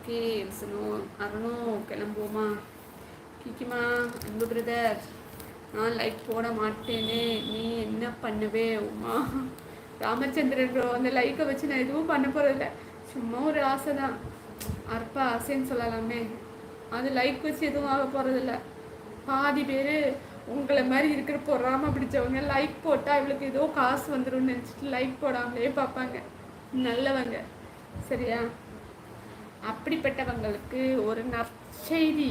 Okay எல்சனும் அருணும் கிளம்புவோமா? கிக்கிமா அன்பு brother, நான் லைக் போட மாட்டேனே, நீ என்ன பண்ணுவே உமா? ராமச்சந்திரன் ப்ரோ, அந்த லைக்கை வச்சு நான் எதுவும் பண்ண போகிறதில்ல, சும்மா ஒரு ஆசை தான், அற்ப ஆசைன்னு சொல்லலாமே. அது லைக் வச்சு எதுவும் ஆக போகிறதில்ல. பாதி பேர் உங்களை மாதிரி இருக்கிற பொறாமல் பிடிச்சவங்க லைக் போட்டால் இவளுக்கு ஏதோ காசு வந்துடும் நினச்சிட்டு லைக் போடாமலே பார்ப்பாங்க. நல்லவங்க சரியா? அப்படிப்பட்டவங்களுக்கு ஒரு நற்செய்தி,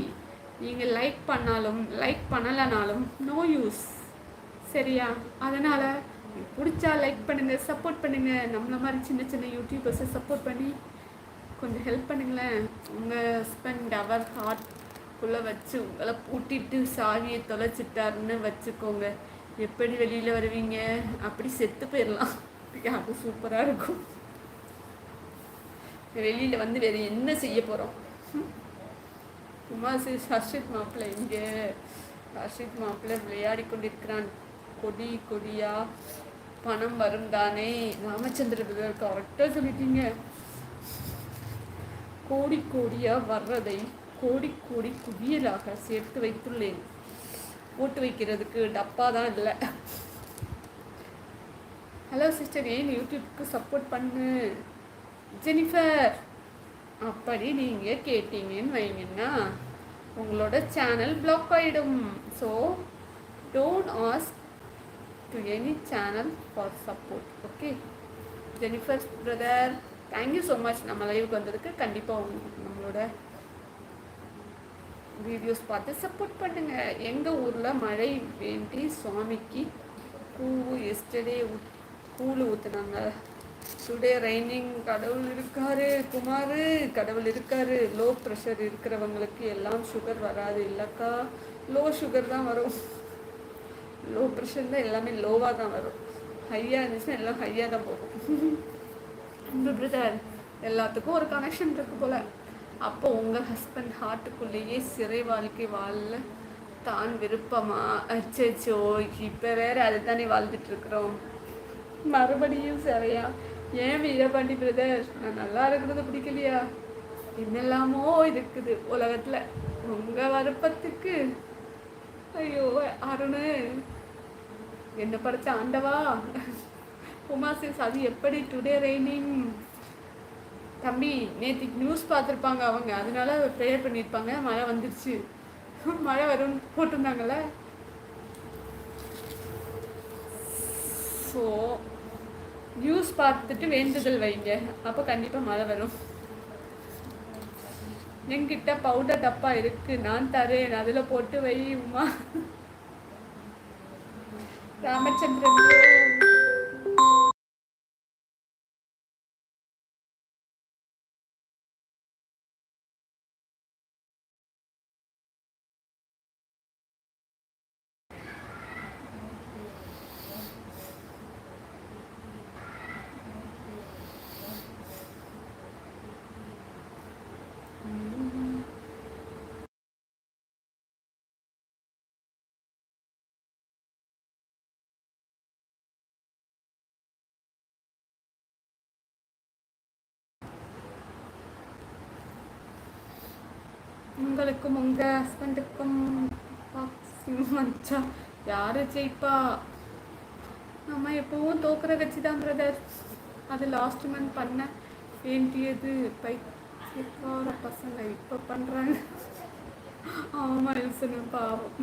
நீங்கள் லைக் பண்ணாலும் லைக் பண்ணலைனாலும் நோ யூஸ் சரியா? அதனால் பிடிச்சா லைக் பண்ணுங்கள், சப்போர்ட் பண்ணுங்கள். நம்மள மாதிரி சின்ன சின்ன யூடியூபர்ஸை சப்போர்ட் பண்ணி கொஞ்சம் ஹெல்ப் பண்ணுங்களேன். உங்கள் ஹஸ்பண்ட் அவர் ஹார்ட்குள்ளே வச்சு உங்களை பூட்டிட்டு சாவியை தொலைச்சிட்டாருன்னு வச்சுக்கோங்க, எப்படி வெளியில் வருவீங்க? அப்படி செத்து போயிடலாம். அது சூப்பராக இருக்கும். வெளியில் வந்து வேறு என்ன செய்ய போகிறோம்? உமாசி ஹர்ஷித் மாப்பிள்ளை இங்கே, ஹர்ஷித் மாப்பிள்ளை விளையாடி கொண்டிருக்கிறான். கொடி கொடியா பணம் வரும் தானே? ராமச்சந்திர பிரதர் கரெக்டாக சொல்லிட்டீங்க. கோடி கோடியாக வர்றதை கோடி கோடி குவியலாக சேர்த்து வைத்துள்ளேன். போட்டு வைக்கிறதுக்கு டப்பா தான் இல்லை. ஹலோ சிஸ்டர், ஏன் யூடியூப்க்கு சப்போர்ட் பண்ணு ஜெனிஃபர். அப்படி நீங்கள் கேட்டீங்கன்னு வைங்கன்னா உங்களோட சேனல் பிளாக் ஆகிடும். So don't ask to any channel for support. Okay Jennifer brother, thank you so much நம்ம லைவுக்கு வந்ததுக்கு. கண்டிப்பாக நம்மளோட வீடியோஸ் பார்த்து சப்போர்ட் பண்ணுங்கள். எங்கள் ஊரில் மழை வேண்டி சுவாமிக்கு எஸ்டர்டே கூழ் ஊற்றுனாங்க. Today raining. கடவுள் இருக்காரு குமார், கடவுள் இருக்காரு. லோ ப்ரெஷர் இருக்கிறவங்களுக்கு எல்லாம் சுகர் வராது இல்லைக்கா, லோ சுகர் தான் வரும். லோ ப்ரெஷர் தான் எல்லாமே லோவாக தான் வரும். ஹையாக இருந்துச்சுன்னா எல்லாம் ஹையாக தான் போகும். இந்த பிரதர் எல்லாத்துக்கும் ஒரு கனெக்ஷன் இருக்குது போல். அப்போ உங்கள் ஹஸ்பண்ட் ஹார்ட்டுக்குள்ளேயே சிறை வாழ்க்கை வாழ தான் விருப்பமா? அச்சோ, இப்போ வேறு அது தானே வாழ்ந்துட்டுருக்குறோம். மறுபடியும் சிறையா? ஏன் வீரபாண்டி பிரதர், நான் நல்லா இருக்கிறது பிடிக்கலையா? என்னெல்லாமோ இருக்குது உலகத்தில் உங்கள் விருப்பத்துக்கு. ஐயோ அருணு, என்ன படைச்ச ஆண்டவா. உமாசிஸ், அது எப்படி டுடே ரெய்னிங்? தம்பி நேற்றுக்கு நியூஸ் பார்த்துருப்பாங்க அவங்க, அதனால ப்ரேயர் பண்ணியிருப்பாங்க. மழை வந்துருச்சு, மழை வரும்னு போட்டிருந்தாங்கல்ல. ஸோ நியூஸ் பார்த்துட்டு வேண்டுதல் வைங்க, அப்போ கண்டிப்பாக மழை வரும். என்கிட்ட பவுடர் டப்பா இருக்குது, நான் தரேன், அதில் போட்டு வை உமா. ராமச்சந்திரன் உங்களுக்கும் உங்கள் ஹஸ்பண்டுக்கும் மச்சா யார் ஜெயிப்பா? நம்ம எப்போவும் தோக்குற கட்சி தான் பிரதர். அது லாஸ்ட் மந்த் பண்ண வேண்டியது பைத்தியக்கார பசங்க இப்போ பண்ணுறாங்க. ஆமாம் எல்சனு பாவம்.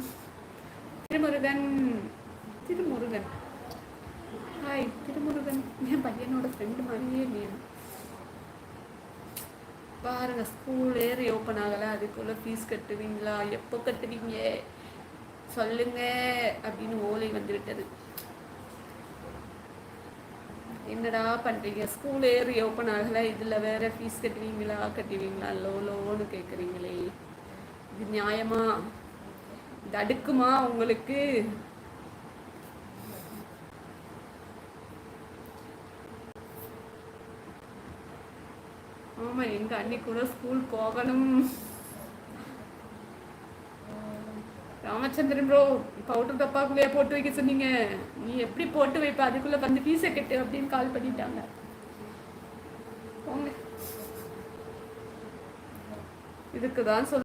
திருமுருகன், திருமுருகன் ஹாய் திருமுருகன், என் பையனோட ஃப்ரெண்டு மாதிரியே வேணும் பாருங்கள். ஸ்கூல் ஏறி ஓப்பன் ஆகலை, அதுக்குள்ளே ஃபீஸ் கட்டுவீங்களா? எப்போ கட்டுவீங்க சொல்லுங்க அப்படின்னு ஓலை வந்துவிட்டது. என்னடா பண்ணுறீங்க? ஸ்கூல் ஏறி ஓப்பன் ஆகலை, இதில் வேறு ஃபீஸ் கட்டுவீங்களா லோன்னு கேட்குறீங்களே, இது நியாயமா? இது அடுக்குமா உங்களுக்கு? ஆமாம், எங்கள் அண்ணி கூட ஸ்கூல் போகணும். ராமச்சந்திரன் ப்ரோ, பவுடர் டப்பாக்குள்ளேயே போட்டு வைக்க சொன்னீங்க, நீ எப்படி போட்டு வைப்ப? அதுக்குள்ளே வந்து ஃபீஸை கட்டு அப்படின்னு கால் பண்ணிட்டாங்க. போங்க. இதுக்கு தான்